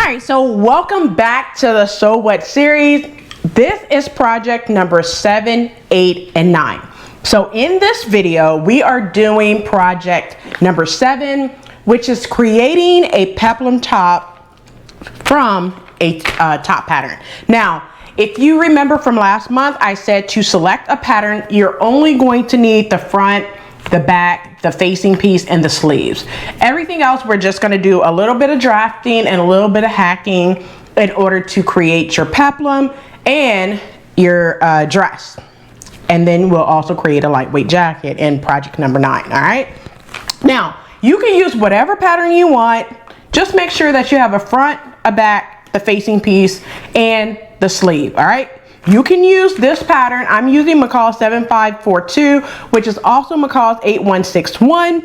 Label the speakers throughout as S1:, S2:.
S1: Alright, so welcome back to the So What series. This is project number 7, 8, and 9. So in this video, we are doing project number 7, which is creating a peplum top from a top pattern. Now, if you remember from last month, I said to select a pattern, you're only going to need the front, the back, the facing piece, and the sleeves. Everything else, we're just going to do a little bit of drafting and a little bit of hacking in order to create your peplum and your dress. And then we'll also create a lightweight jacket in project number 9. All right. Now, you can use whatever pattern you want. Just make sure that you have a front, a back, the facing piece, and the sleeve. All right. You can use this pattern. I'm using McCall 7542, which is also McCall's 8161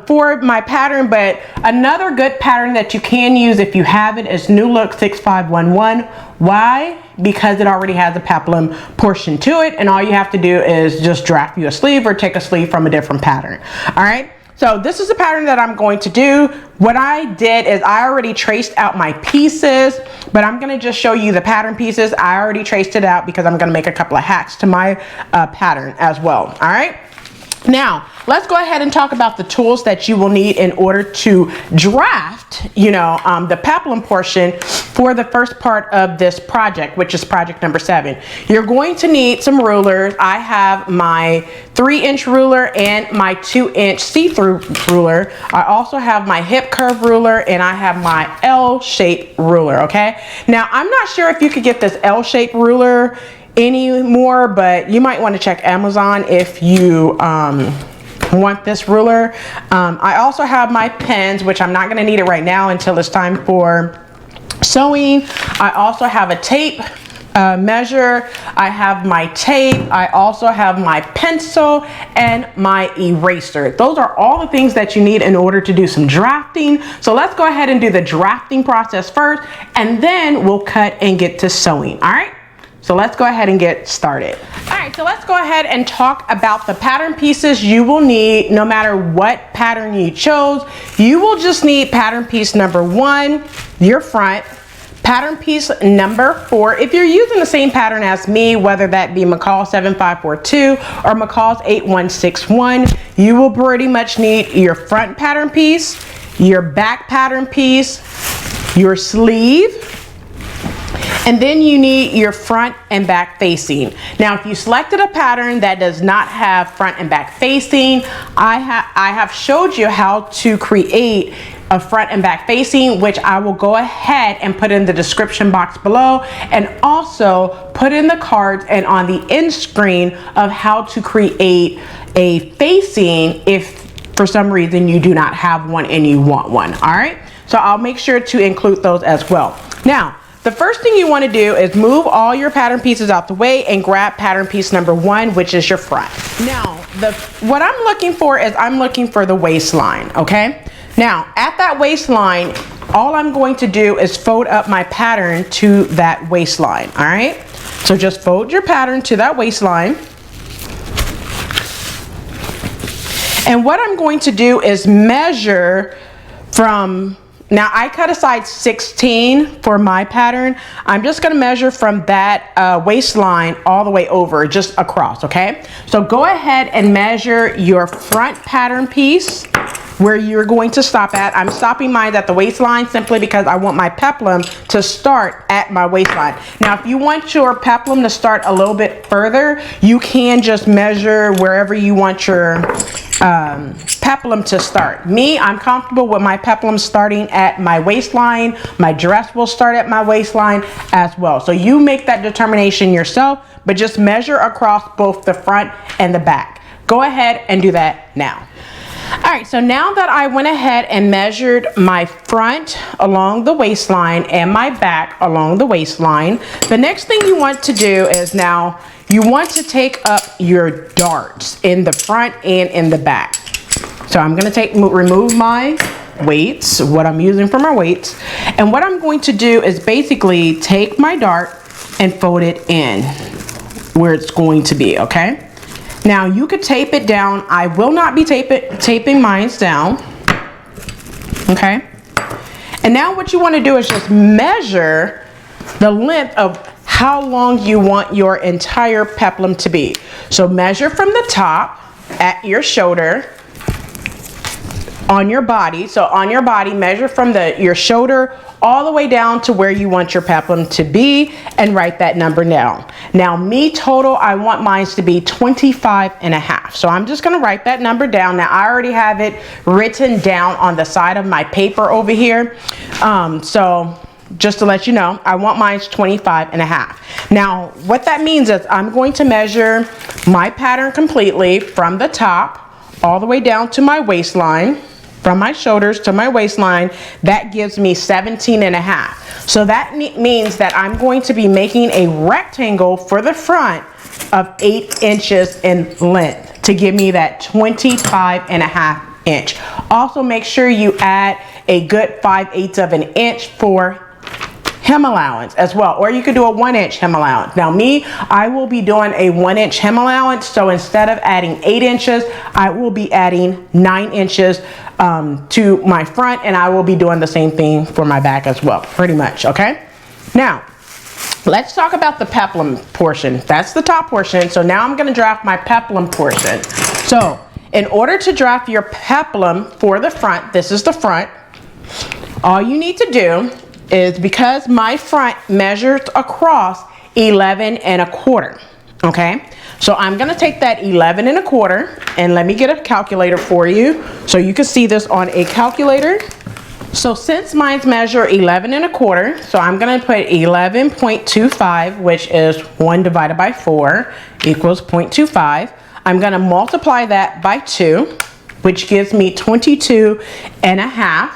S1: for my pattern. But another good pattern that you can use if you have it is New Look 6511. Why? Because it already has a peplum portion to it, and all you have to do is just draft you a sleeve or take a sleeve from a different pattern. All right. So this is the pattern that I'm going to do. What I did is I already traced out my pieces, but I'm going to just show you the pattern pieces. I already traced it out because I'm going to make a couple of hacks to my pattern as well. All right. Now, let's go ahead and talk about the tools that you will need in order to draft, the peplum portion for the first part of this project, which is project number 7. You're going to need some rulers. I have my 3-inch ruler and my 2-inch see-through ruler. I also have my hip curve ruler and I have my L-shaped ruler, okay? Now, I'm not sure if you could get this L-shaped ruler anymore, but you might want to check Amazon if you want this ruler. I also have my pens, which I'm not going to need it right now until it's time for sewing. I also have a tape measure. I have my tape. I also have my pencil and my eraser. Those are all the things that you need in order to do some drafting. So let's go ahead and do the drafting process first, and then we'll cut and get to sewing. All right. So let's go ahead and get started. All right, so let's go ahead and talk about the pattern pieces you will need. No matter what pattern you chose, you will just need pattern piece number 1, your front, pattern piece number 4. If you're using the same pattern as me, whether that be McCall 7542 or McCall's 8161, you will pretty much need your front pattern piece, your back pattern piece, your sleeve, and then you need your front and back facing. Now, if you selected a pattern that does not have front and back facing, I have showed you how to create a front and back facing, which I will go ahead and put in the description box below, and also put in the cards and on the end screen of how to create a facing if for some reason you do not have one and you want one. All right. So I'll make sure to include those as well. Now, the first thing you want to do is move all your pattern pieces out the way and grab pattern piece number 1, which is your front. Now, what I'm looking for is I'm looking for the waistline, okay? Now, at that waistline, all I'm going to do is fold up my pattern to that waistline, all right? So just fold your pattern to that waistline. And what I'm going to do is measure from... Now, I cut a size 16 for my pattern. I'm just going to measure from that waistline all the way over, just across, okay? So go ahead and measure your front pattern piece where you're going to stop at. I'm stopping mine at the waistline simply because I want my peplum to start at my waistline. Now, if you want your peplum to start a little bit further, you can just measure wherever you want your peplum to start. Me, I'm comfortable with my peplum starting at my waistline. My dress will start at my waistline as well. So you make that determination yourself, but just measure across both the front and the back. Go ahead and do that now. All right, so now that I went ahead and measured my front along the waistline and my back along the waistline, the next thing you want to do is now you want to take up your darts in the front and in the back. So I'm going to remove my weights, what I'm using for my weights. And what I'm going to do is basically take my dart and fold it in where it's going to be, okay? Now you could tape it down. I will not be taping mine down, okay? And now what you want to do is just measure the length of how long you want your entire peplum to be. So measure from the top at your shoulder on your body. So on your body, measure from your shoulder all the way down to where you want your peplum to be and write that number down. Now me total, I want mine to be 25.5. So I'm just gonna write that number down. Now I already have it written down on the side of my paper over here. So just to let you know, I want mine 25.5. Now what that means is I'm going to measure my pattern completely from the top all the way down to my waistline. From my shoulders to my waistline, that gives me 17.5. So that means that I'm going to be making a rectangle for the front of 8 inches in length to give me that 25.5 inch. Also make sure you add a good 5/8 of an inch for hem allowance as well, or you could do a 1 inch hem allowance. Now me, I will be doing a 1 inch hem allowance, so instead of adding 8 inches, I will be adding 9 inches to my front, and I will be doing the same thing for my back as well, pretty much, okay? Now, let's talk about the peplum portion. That's the top portion, so now I'm gonna draft my peplum portion. So, in order to draft your peplum for the front, this is the front, all you need to do is, because my front measures across 11.25, okay? So I'm gonna take that 11.25, and let me get a calculator for you so you can see this on a calculator. So since mine's measure 11.25, so I'm gonna put 11.25, which is 1 divided by 4 equals 0.25. I'm gonna multiply that by 2, which gives me 22.5.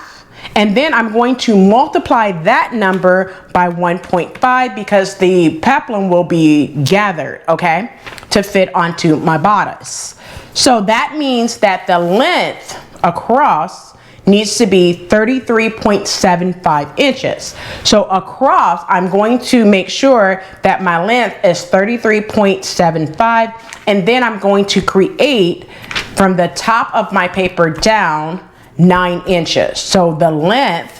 S1: And then I'm going to multiply that number by 1.5 because the peplum will be gathered, okay, to fit onto my bodice. So that means that the length across needs to be 33.75 inches. So across, I'm going to make sure that my length is 33.75, and then I'm going to create from the top of my paper down 9 inches. So the length,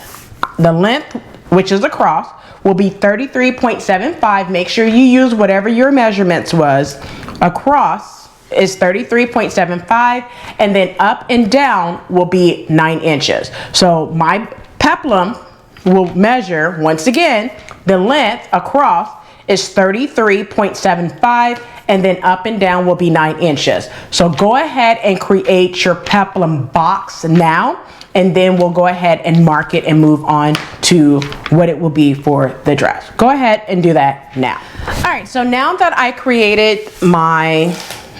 S1: which is across, will be 33.75. Make sure you use whatever your measurements was. Across is 33.75, and then up and down will be 9 inches. So my peplum will measure, once again, the length across is 33.75, and then up and down will be 9 inches. So go ahead and create your peplum box now, and then we'll go ahead and mark it and move on to what it will be for the dress. Go ahead and do that now. All right, so now that I created my,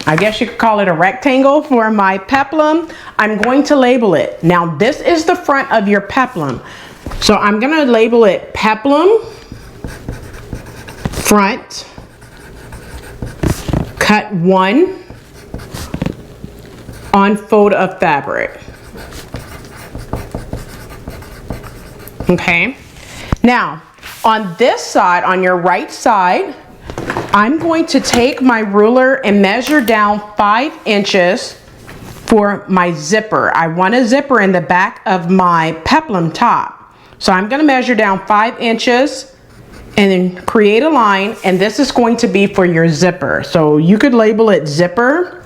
S1: I guess you could call it a rectangle for my peplum, I'm going to label it. Now this is the front of your peplum. So I'm gonna label it peplum front, cut 1 on fold of fabric. Okay, now on this side, on your right side, I'm going to take my ruler and measure down 5 inches for my zipper. I want a zipper in the back of my peplum top. So I'm going to measure down 5 inches and then create a line, and this is going to be for your zipper. So you could label it zipper.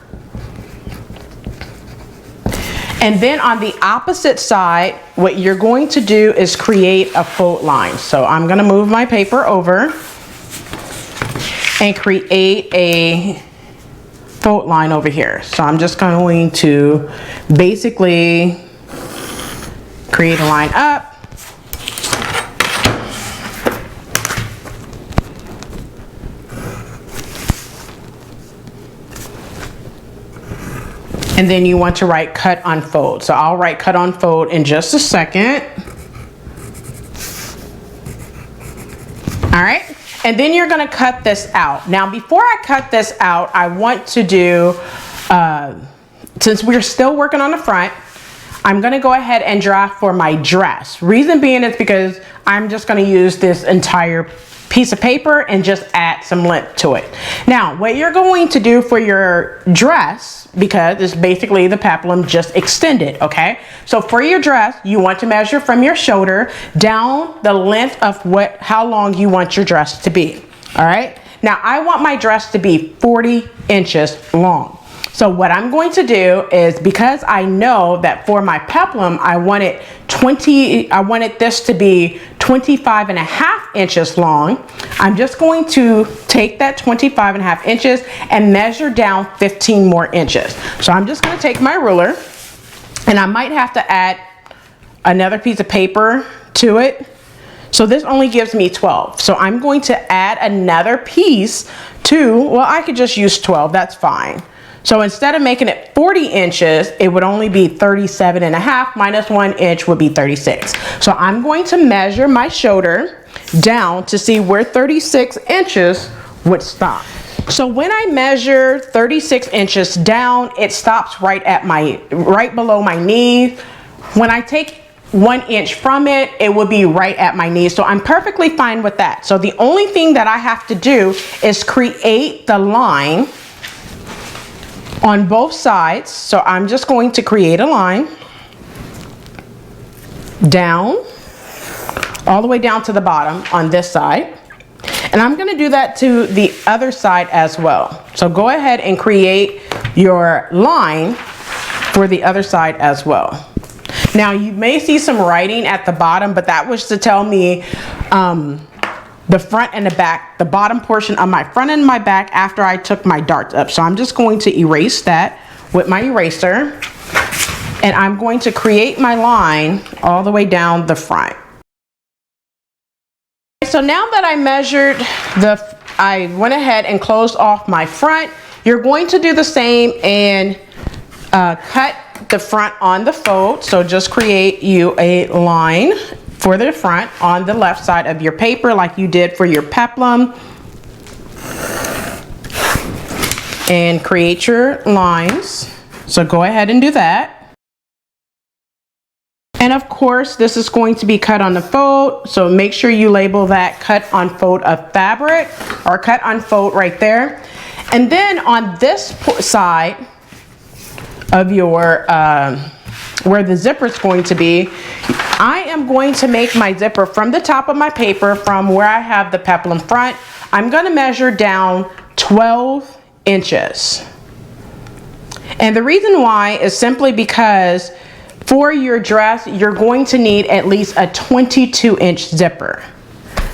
S1: And then on the opposite side, what you're going to do is create a fold line. So I'm gonna move my paper over and create a fold line over here. So I'm just going to basically create a line up. And then you want to write cut on fold. So I'll write cut on fold in just a second. All right, and then you're gonna cut this out. Now before I cut this out, I want to do, since we're still working on the front, I'm gonna go ahead and draft for my dress. Reason being is because I'm just gonna use this entire piece of paper and just add some length to it. Now, what you're going to do for your dress, because it's basically the peplum just extended, okay? So for your dress, you want to measure from your shoulder down the length of how long you want your dress to be, all right? Now, I want my dress to be 40 inches long. So what I'm going to do is, because I know that for my peplum, I wanted this to be 25.5 inches long. I'm just going to take that 25.5 inches and measure down 15 more inches. So I'm just going to take my ruler, and I might have to add another piece of paper to it. So this only gives me 12. So I'm going to add another piece well, I could just use 12, that's fine. So instead of making it 40 inches, it would only be 37.5 minus 1 inch would be 36. So I'm going to measure my shoulder down to see where 36 inches would stop. So when I measure 36 inches down, it stops right below my knee. When I take 1 inch from it, it would be right at my knee. So I'm perfectly fine with that. So the only thing that I have to do is create the line on both sides. So I'm just going to create a line down, all the way down to the bottom on this side. And I'm going to do that to the other side as well. So go ahead and create your line for the other side as well. Now you may see some writing at the bottom, but that was to tell me the front and the back, the bottom portion of my front and my back after I took my darts up. So I'm just going to erase that with my eraser, and I'm going to create my line all the way down the front. So now that I measured I went ahead and closed off my front. You're going to do the same and cut the front on the fold. So just create you a line for the front on the left side of your paper like you did for your peplum, and create your lines. So go ahead and do that. And of course, this is going to be cut on the fold. So make sure you label that cut on fold of fabric, or cut on fold right there. And then on this side of your, where the zipper is going to be, I am going to make my zipper from the top of my paper, from where I have the peplum front. I'm going to measure down 12 inches. And the reason why is simply because for your dress, you're going to need at least a 22-inch zipper.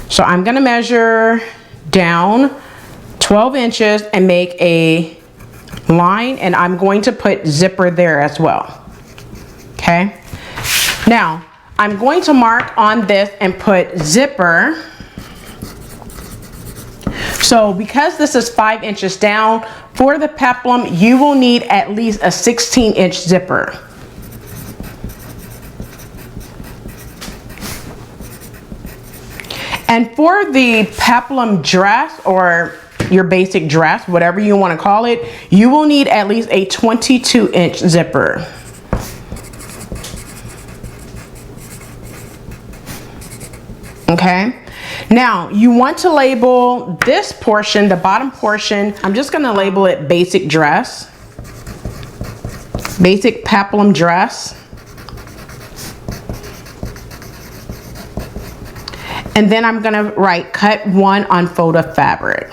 S1: So I'm going to measure down 12 inches and make a line, and I'm going to put zipper there as well. Okay. Now, I'm going to mark on this and put zipper. So because this is 5 inches down, for the peplum, you will need at least a 16-inch zipper. And for the peplum dress, or your basic dress, whatever you want to call it, you will need at least a 22-inch zipper. Okay. Now you want to label this portion, the bottom portion. I'm just going to label it basic dress, basic peplum dress. And then I'm going to write cut 1 on fold of fabric.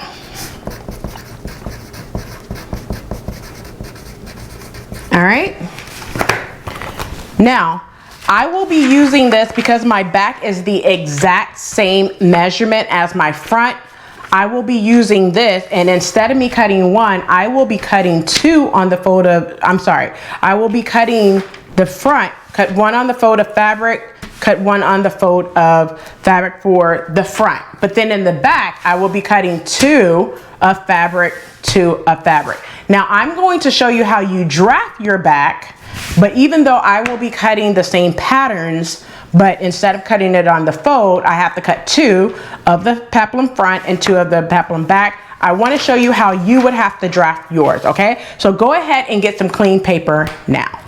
S1: All right. Now, I will be using this because my back is the exact same measurement as my front. I will be using this, and instead of me cutting 1, I will be cutting 2 on the fold of, I will be cutting the front, cut 1 on the fold of fabric, cut 1 on the fold of fabric for the front. But then in the back, I will be cutting 2 of fabric, 2 of fabric. Now I'm going to show you how you draft your back, but even though I will be cutting the same patterns, but instead of cutting it on the fold, I have to cut 2 of the peplum front and 2 of the peplum back. I want to show you how you would have to draft yours, okay? So go ahead and get some clean paper now.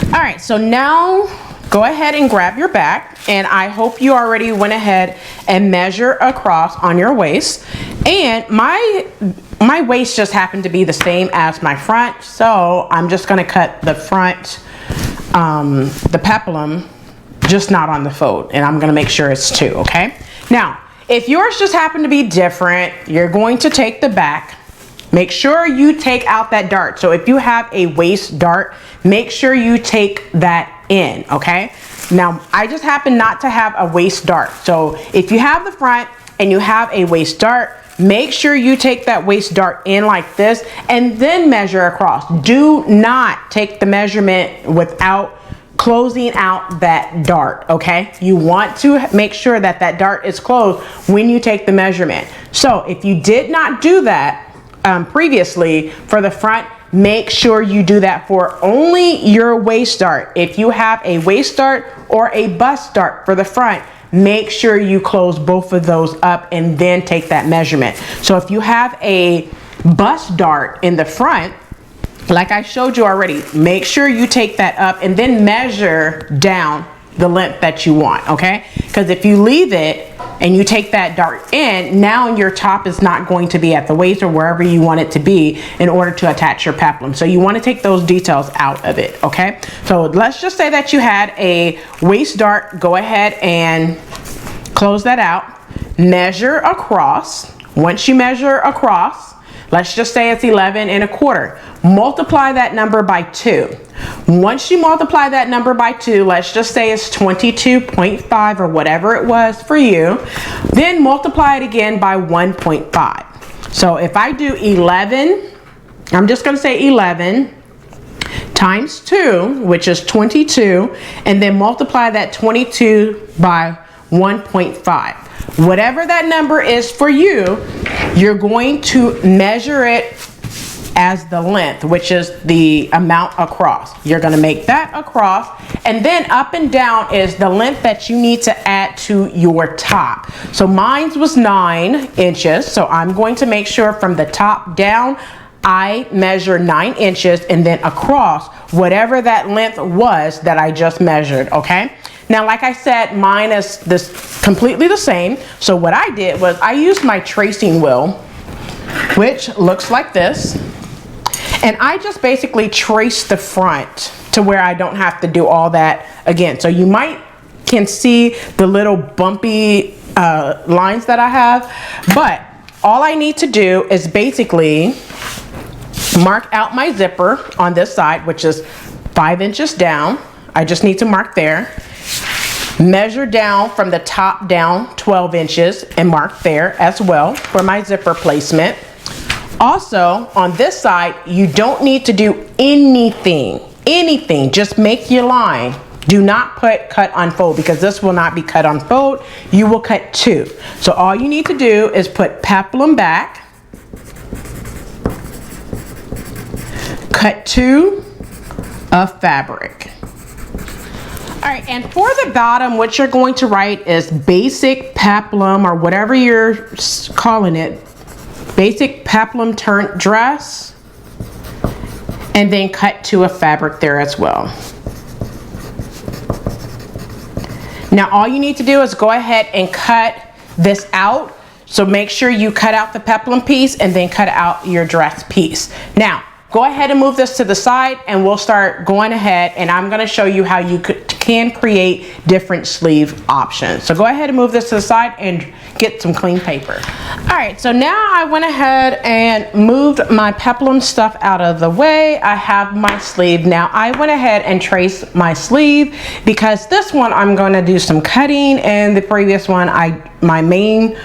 S1: All right, so now go ahead and grab your back, and I hope you already went ahead and measure across on your waist. And my waist just happened to be the same as my front, so I'm just going to cut the front, the peplum, just not on the fold, and I'm going to make sure it's 2, okay? Now, if yours just happened to be different, you're going to take the back. Make sure you take out that dart. So if you have a waist dart, make sure you take that in, okay? Now, I just happen not to have a waist dart. So if you have the front and you have a waist dart, make sure you take that waist dart in like this and then measure across. Do not take the measurement without closing out that dart, okay? You want to make sure that that dart is closed when you take the measurement. So if you did not do that previously for the front, make sure you do that for only your waist dart. If you have a waist dart or a bust dart for the front, make sure you close both of those up and then take that measurement. So if you have a bust dart in the front, like I showed you already, make sure you take that up and then measure down the length that you want, okay? Because if you leave it and you take that dart in, now your top is not going to be at the waist or wherever you want it to be in order to attach your peplum. So you want to take those details out of it, okay? So let's just say that you had a waist dart. Go ahead and close that out. Measure across. Once you measure across, let's just say it's 11 1/4. Multiply that number by 2. Once you multiply that number by 2, let's just say it's 22.5 or whatever it was for you. Then multiply it again by 1.5. So if I do 11, I'm just going to say 11 times 2, which is 22, and then multiply that 22 by 1.5. Whatever that number is for you, you're going to measure it as the length, which is the amount across. You're going to make that across, and then up and down is the length that you need to add to your top. So mine was 9 inches, so I'm going to make sure from the top down I measure 9 inches, and then across whatever that length was that I just measured, okay? Now, like I said, mine is this completely the same. So what I did was I used my tracing wheel, which looks like this. And I just basically traced the front to where I don't have to do all that again. So you can see the little bumpy lines that I have. But all I need to do is basically mark out my zipper on this side, which is 5 inches down. I just need to mark there. Measure down from the top down 12 inches and mark there as well for my zipper placement. Also, on this side, you don't need to do anything. Just make your line. Do not put cut unfold, because this will not be cut unfold. You will cut 2. So all you need to do is put peplum back, cut 2 of fabric. All right, and for the bottom, what you're going to write is basic peplum, or whatever you're calling it, basic peplum turnt dress, and then cut 2 of fabric there as well. Now all you need to do is go ahead and cut this out. So make sure you cut out the peplum piece and then cut out your dress piece. Now go ahead and move this to the side, and we'll start going ahead, and I'm going to show you how you can create different sleeve options. So go ahead and move this to the side and get some clean paper. All right, so now I went ahead and moved my peplum stuff out of the way. I have my sleeve. Now I went ahead and traced my sleeve, because this one I'm going to do some cutting, and the previous one, my main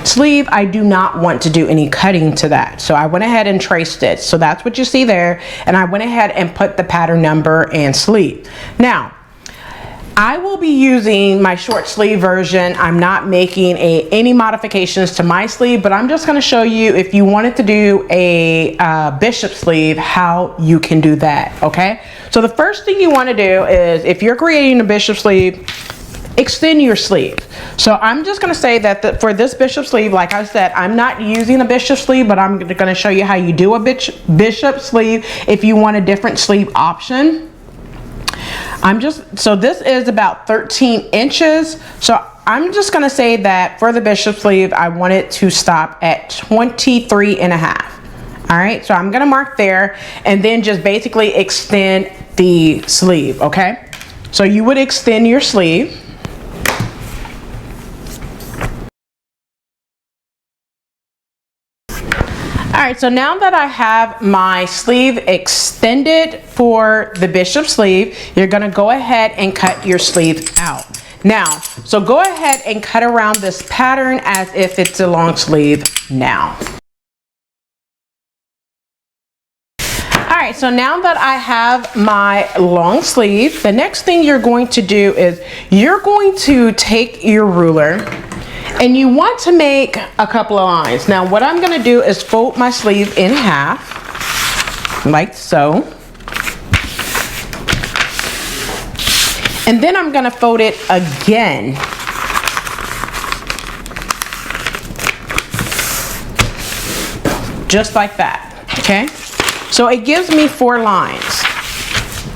S1: sleeve, I do not want to do any cutting to that. So I went ahead and traced it. So that's what you see there. And I went ahead and put the pattern number and sleeve. Now, I will be using my short sleeve version. I'm not making any modifications to my sleeve, but I'm just going to show you, if you wanted to do a bishop sleeve, how you can do that, okay? So the first thing you want to do is, if you're creating a bishop sleeve, extend your sleeve. So I'm just going to say that for this bishop sleeve, like I said, I'm not using a bishop sleeve, but I'm going to show you how you do a bishop sleeve if you want a different sleeve option. So this is about 13 inches. So I'm just gonna say that for the bishop sleeve, I want it to stop at 23 and a half. All right, so I'm gonna mark there and then just basically extend the sleeve, okay? So you would extend your sleeve. All right, so now that I have my sleeve extended for the bishop sleeve, you're gonna go ahead and cut your sleeve out. Now, so go ahead and cut around this pattern as if it's a long sleeve now. All right, so now that I have my long sleeve, the next thing you're going to do is you're going to take your ruler and you want to make a couple of lines. Now, what I'm gonna do is fold my sleeve in half, like so. And then I'm gonna fold it again. Just like that, okay? So it gives me 4 lines,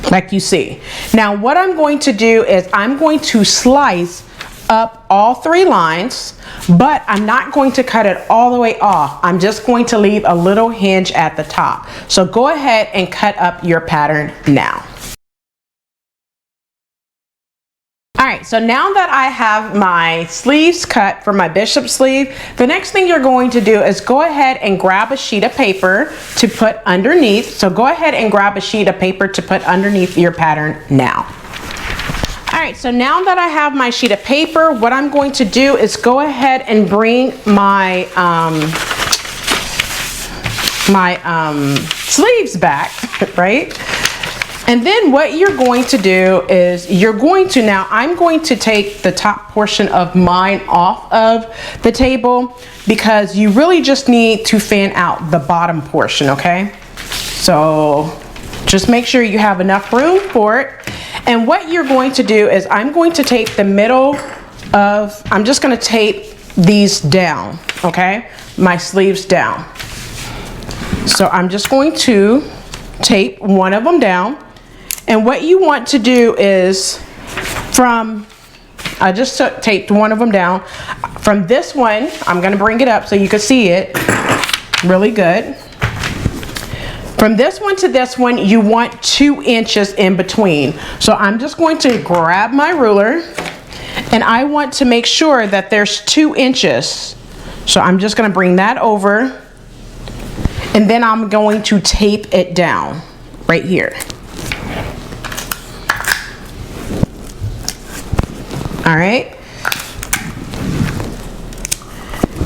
S1: like you see. Now what I'm going to do is I'm going to slice up all 3 lines, but I'm not going to cut it all the way off. I'm just going to leave a little hinge at the top. So go ahead and cut up your pattern now. All right, so now that I have my sleeves cut for my bishop sleeve, the next thing you're going to do is go ahead and grab a sheet of paper to put underneath. So go ahead and grab a sheet of paper to put underneath your pattern now. All right, so now that I have my sheet of paper, what I'm going to do is go ahead and bring my sleeves back, right? And then what you're going to do is I'm going to take the top portion of mine off of the table because you really just need to fan out the bottom portion, okay? So just make sure you have enough room for it. And what you're going to do is I'm going to tape the middle of, I'm just gonna tape these down, okay? My sleeves down. So I'm just going to tape one of them down. And what you want to do is I just taped one of them down. From this one, I'm gonna bring it up so you can see it really good. From this one to this one, you want 2 inches in between. So I'm just going to grab my ruler and I want to make sure that there's 2 inches. So I'm just gonna bring that over and then I'm going to tape it down right here. All right.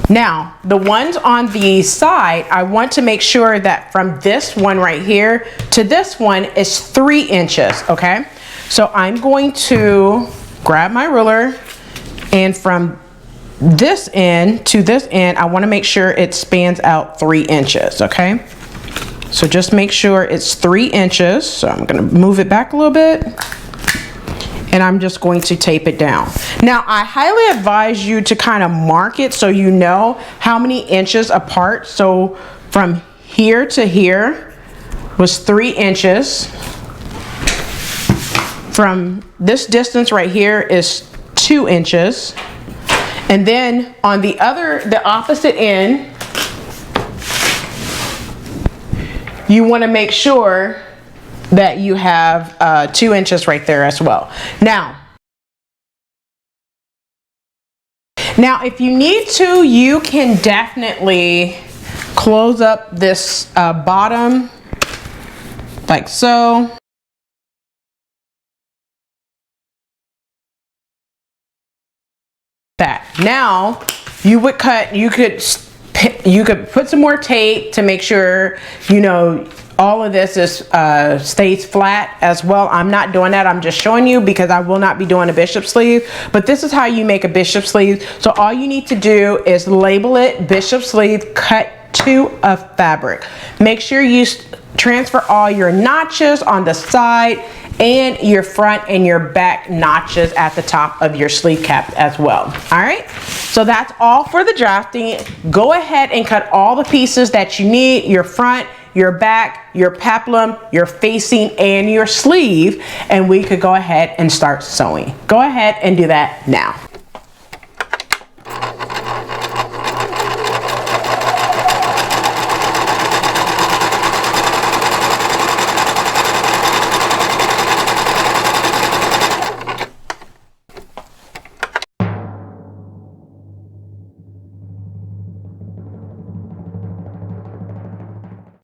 S1: Now, the ones on the side, I want to make sure that from this one right here to this one is 3 inches, okay? So I'm going to grab my ruler and from this end to this end, I want to make sure it spans out 3 inches, okay? So just make sure it's 3 inches. So I'm going to move it back a little bit. And I'm just going to tape it down. Now, I highly advise you to kind of mark it so you know how many inches apart. So from here to here was 3 inches. From this distance right here is 2 inches. And then on the opposite end, you want to make sure that you have 2 inches right there as well. Now if you need to, you can definitely close up this bottom like so. That. Now you would cut, you could put some more tape to make sure, you know, all of this is stays flat as well. I'm not doing that. I'm just showing you because I will not be doing a bishop sleeve, but this is how you make a bishop sleeve. So all you need to do is label it bishop sleeve cut to a fabric. Make sure you transfer all your notches on the side and your front and your back notches at the top of your sleeve cap as well. All right, so that's all for the drafting. Go ahead and cut all the pieces that you need, your front your back, your peplum, your facing, and your sleeve, and we could go ahead and start sewing. Go ahead and do that now.